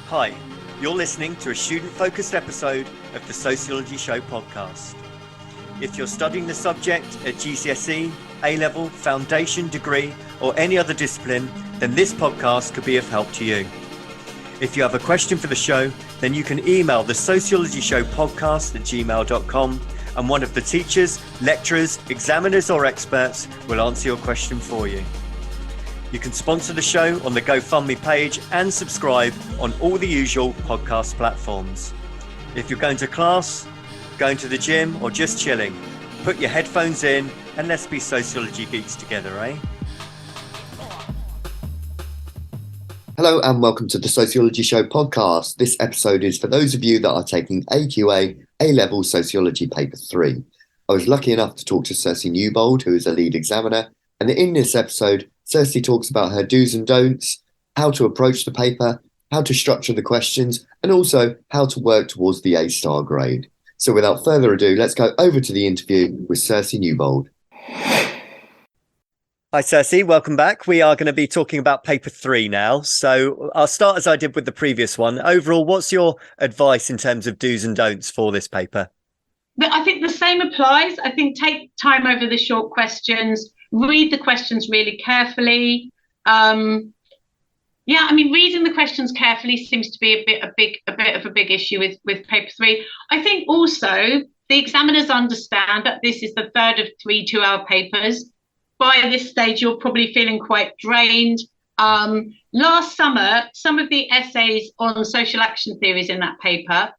Hi, you're listening to a student-focused episode of the Sociology Show podcast. If you're studying the subject at GCSE, A-level, foundation, degree, or any other discipline, then this podcast could be of help to you. If you have a question for the show, then you can email the Sociology Show podcast at gmail.com, and one of the teachers, lecturers, examiners, or experts will answer your question for you. You can sponsor the show on the GoFundMe page and subscribe on all the usual podcast platforms. If you're going to class, going to the gym, or just chilling, put your headphones in and let's be sociology geeks together, eh? Hello and welcome to the Sociology Show podcast. This episode is for those of you that are taking AQA A-level Sociology Paper 3. I was lucky enough to talk to Circe Newbold, who is a lead examiner, and in this episode, Circe talks about her do's and don'ts, how to approach the paper, how to structure the questions, and also how to work towards the A-star grade. So without further ado, let's go over to the interview with Circe Newbold. Hi Circe, welcome back. We are going to be talking about paper 3 now. So I'll start as I did with the previous one. Overall, what's your advice in terms of do's and don'ts for this paper? I think the same applies. I think take time over the short questions, read the questions really carefully. Reading the questions carefully seems to be a bit of a big issue with paper 3. I think also the examiners understand that this is the third of 3 2-hour papers. By this stage, you're probably feeling quite drained. Last summer, some of the essays on social action theories in that paper,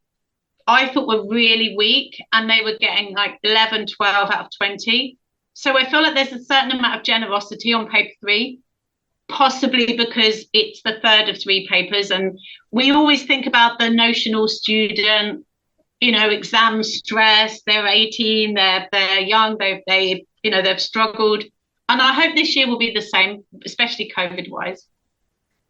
I thought were really weak, and they were getting like 11, 12 out of 20. So I feel like there's a certain amount of generosity on paper 3, possibly because it's the third of 3 papers. And we always think about the notional student, exam stress, they're 18, they're young, they've struggled. And I hope this year will be the same, especially COVID-wise.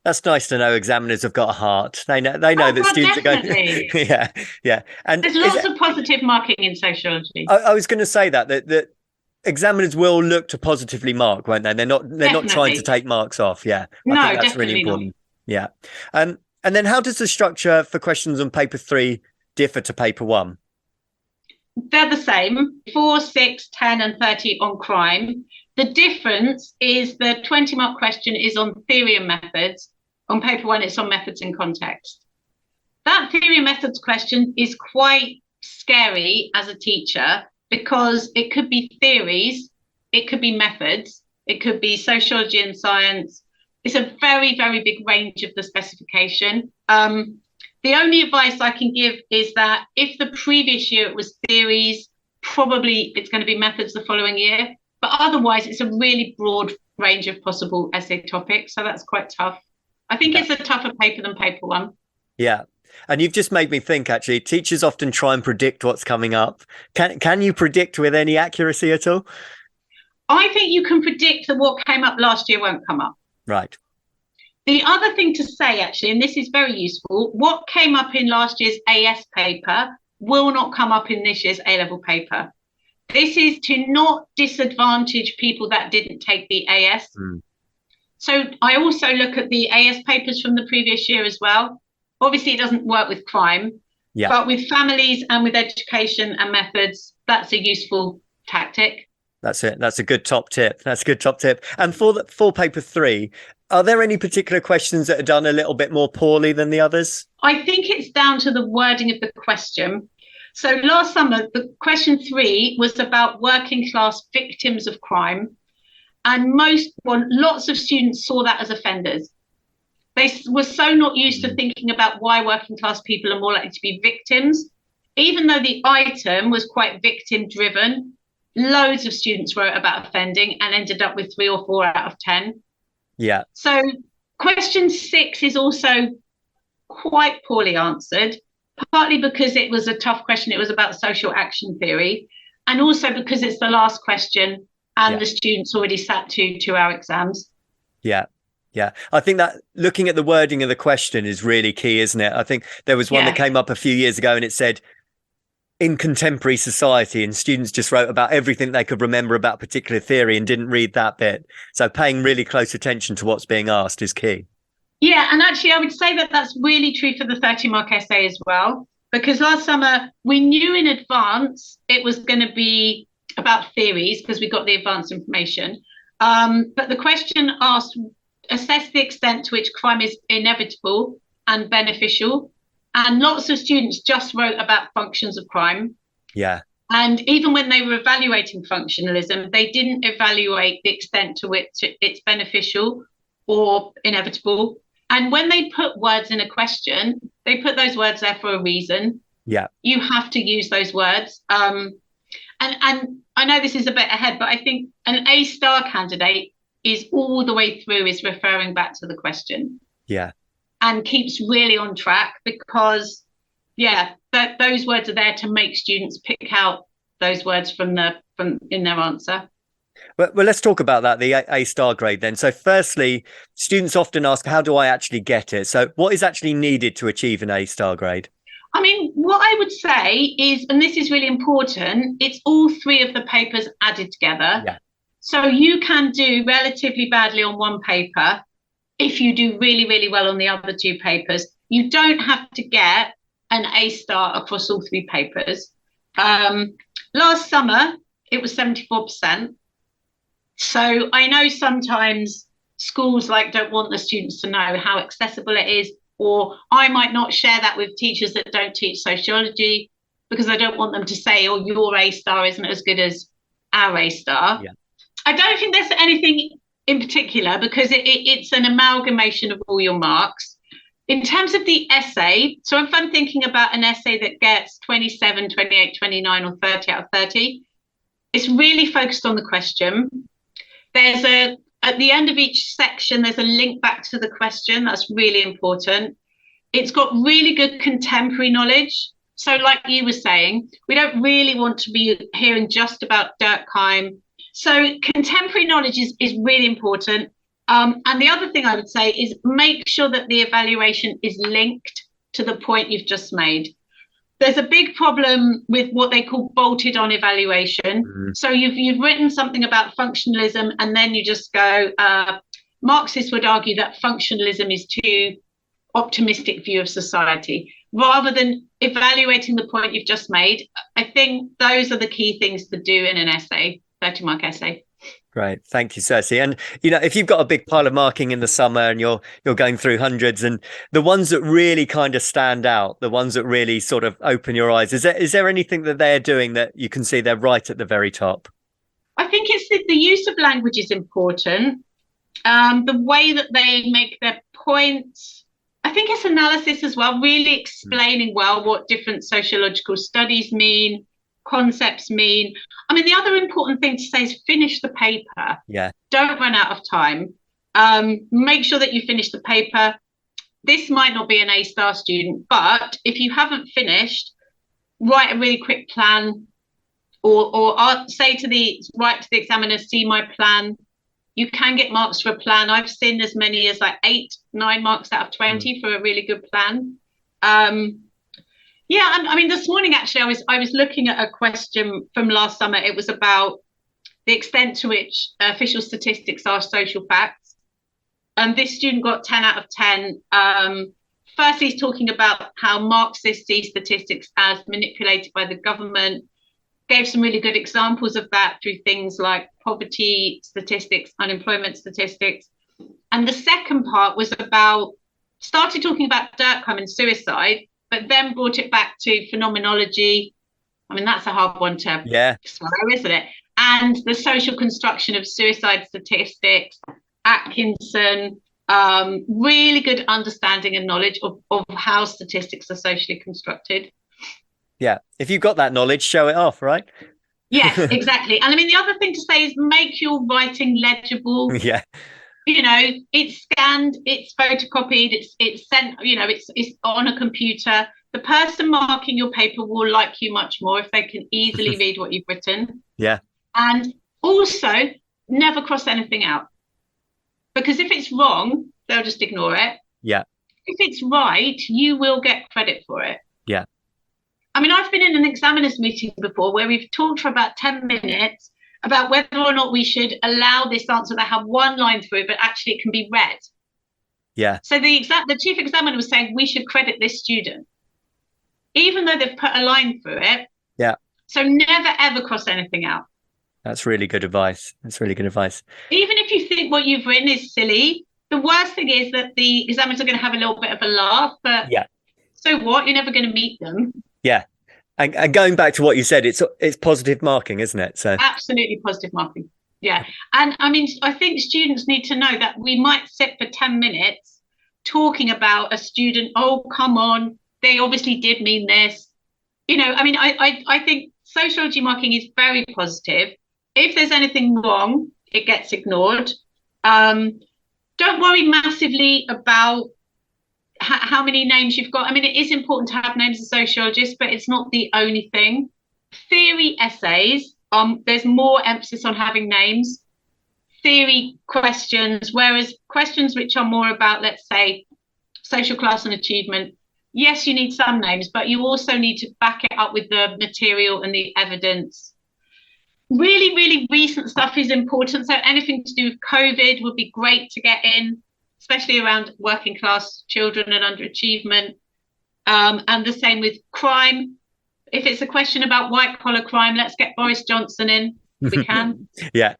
That's nice to know examiners have got a heart. They know that students definitely. are going. Yeah. And there's lots of positive marking in sociology. I was going to say that examiners will look to positively mark, won't they? They're not trying to take marks off. Yeah. I think that's really important. Not. Yeah. And then how does the structure for questions on paper 3 differ to paper 1? They're the same, 4, 6, 10 and 30 on crime. The difference is the 20-mark question is on theory and methods. On paper 1, it's on methods and context. That theory and methods question is quite scary as a teacher because it could be theories, it could be methods, it could be sociology and science. It's a very, very big range of the specification. The only advice I can give is that if the previous year it was theories, probably it's going to be methods the following year. But otherwise, it's a really broad range of possible essay topics. So that's quite tough. I think it's a tougher paper than paper 1. Yeah. And you've just made me think, actually, teachers often try and predict what's coming up. Can you predict with any accuracy at all? I think you can predict that what came up last year won't come up. Right. The other thing to say, actually, and this is very useful, what came up in last year's AS paper will not come up in this year's A-level paper. This is to not disadvantage people that didn't take the AS. So I also look at the AS papers from the previous year as well. Obviously, it doesn't work with crime, but with families and with education and methods, that's a useful tactic. That's it. That's a good top tip. And for paper 3, are there any particular questions that are done a little bit more poorly than the others? I think it's down to the wording of the question. So last summer, the question 3 was about working class victims of crime. And lots of students saw that as offenders. They were so not used to thinking about why working class people are more likely to be victims. Even though the item was quite victim driven, loads of students wrote about offending and ended up with 3 or 4 out of 10. Yeah. So question 6 is also quite poorly answered, partly because it was a tough question. It was about social action theory, and also because it's the last question and the students already sat 2 2-hour exams. Yeah. I think that looking at the wording of the question is really key, isn't it? I think there was one that came up a few years ago and it said, in contemporary society, and students just wrote about everything they could remember about a particular theory and didn't read that bit. So paying really close attention to what's being asked is key. Yeah, and actually I would say that that's really true for the 30-mark essay as well, because last summer we knew in advance it was going to be about theories because we got the advanced information. But the question asked, assess the extent to which crime is inevitable and beneficial. And lots of students just wrote about functions of crime. Yeah. And even when they were evaluating functionalism, they didn't evaluate the extent to which it's beneficial or inevitable. And when they put words in a question, they put those words there for a reason. Yeah. You have to use those words. And I know this is a bit ahead, but I think an A-star candidate is all the way through is referring back to the question. Yeah. And keeps really on track because, those words are there to make students pick out those words from in their answer. Well, let's talk about that, the A-star grade then. So firstly, students often ask, how do I actually get it? So what is actually needed to achieve an A-star grade? I mean, what I would say is, and this is really important, it's all three of the papers added together. Yeah. So you can do relatively badly on one paper if you do really, really well on the other two papers. You don't have to get an A-star across all three papers. Last summer, it was 74%. So I know sometimes schools don't want the students to know how accessible it is, or I might not share that with teachers that don't teach sociology because I don't want them to say, oh, your A-star isn't as good as our A-star. Yeah. I don't think there's anything in particular because it's an amalgamation of all your marks. In terms of the essay, so if I'm thinking about an essay that gets 27, 28, 29 or 30 out of 30, it's really focused on the question. At the end of each section, there's a link back to the question. That's really important. It's got really good contemporary knowledge. So like you were saying, we don't really want to be hearing just about Durkheim. So contemporary knowledge is really important. And the other thing I would say is make sure that the evaluation is linked to the point you've just made. There's a big problem with what they call bolted on evaluation. Mm-hmm. So you've written something about functionalism and then you just go, Marxists would argue that functionalism is too optimistic view of society. Rather than evaluating the point you've just made, I think those are the key things to do in an essay, 30-mark essay. Great. Thank you, Circe. And, if you've got a big pile of marking in the summer and you're going through hundreds, and the ones that really kind of stand out, the ones that really sort of open your eyes, is there anything that they're doing that you can see they're right at the very top? I think it's the use of language is important. The way that they make their points. I think it's analysis as well, really explaining well what different sociological studies mean, concepts mean. I mean, the other important thing to say is finish the paper. Yeah. Don't run out of time. Make sure that you finish the paper. This might not be an A-star student, but if you haven't finished, write a really quick plan or write to the examiner, see my plan. You can get marks for a plan. I've seen as many as 8, 9 marks out of 20 for a really good plan. Yeah, I mean, this morning, actually, I was looking at a question from last summer. It was about the extent to which official statistics are social facts. And this student got 10 out of 10. Firstly, he's talking about how Marxists see statistics as manipulated by the government. Gave some really good examples of that through things like poverty statistics, unemployment statistics. And the second part was started talking about Durkheim and suicide, but then brought it back to phenomenology. I mean, that's a hard one to swallow, isn't it? And the social construction of suicide statistics, Atkinson, really good understanding and knowledge of how statistics are socially constructed. Yeah, if you've got that knowledge, show it off, right? Yes, exactly. And I mean, the other thing to say is make your writing legible. Yeah. It's scanned, it's photocopied, it's sent, it's on a computer. The person marking your paper will like you much more if they can easily read what you've written. Yeah. And also, never cross anything out. Because if it's wrong, they'll just ignore it. Yeah. If it's right, you will get credit for it. Yeah. I mean, I've been in an examiner's meeting before where we've talked for about 10 minutes about whether or not we should allow this answer to have one line through it, but actually it can be read. Yeah. So the chief examiner was saying we should credit this student, even though they've put a line through it. Yeah. So never ever cross anything out. That's really good advice. Even if you think what you've written is silly, the worst thing is that the examiners are going to have a little bit of a laugh, but Yeah. so what? You're never going to meet them. Yeah. And going back to what you said, it's positive marking, isn't it? So absolutely positive marking. Yeah. And I mean, I think students need to know that we might sit for 10 minutes talking about a student. Oh, come on. They obviously did mean this. You know, I mean, I think sociology marking is very positive. If there's anything wrong, it gets ignored. Don't worry massively about how many names you've got. I mean, it is important to have names as sociologists, but it's not the only thing. Theory essays, there's more emphasis on having names. Theory questions, whereas questions which are more about, let's say, social class and achievement, yes, you need some names, but you also need to back it up with the material and the evidence. Really, really recent stuff is important. So anything to do with COVID would be great to get in, especially around working class children and underachievement. And the same with crime. If it's a question about white collar crime, let's get Boris Johnson in. We can. Yeah.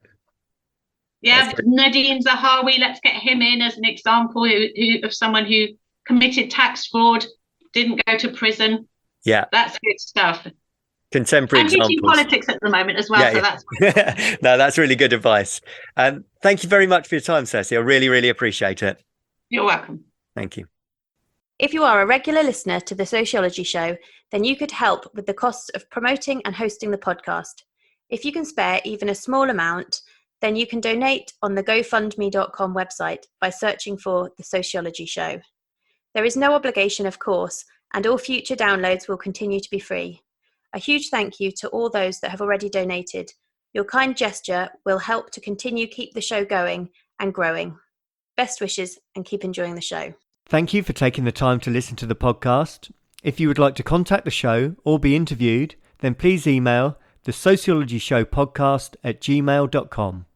Yeah, Nadine Zahawi, let's get him in as an example of someone who committed tax fraud, didn't go to prison. Yeah. That's good stuff. Contemporary and examples. And politics at the moment as well. Yeah, so yeah. That's No, that's really good advice. Thank you very much for your time, Circe. I really, really appreciate it. You're welcome. Thank you. If you are a regular listener to the Sociology Show, then you could help with the costs of promoting and hosting the podcast. If you can spare even a small amount, then you can donate on the GoFundMe.com website by searching for The Sociology Show. There is no obligation, of course, and all future downloads will continue to be free. A huge thank you to all those that have already donated. Your kind gesture will help to continue keep the show going and growing. Best wishes and keep enjoying the show. Thank you for taking the time to listen to the podcast. If you would like to contact the show or be interviewed, then please email thesociologyshowpodcast@gmail.com.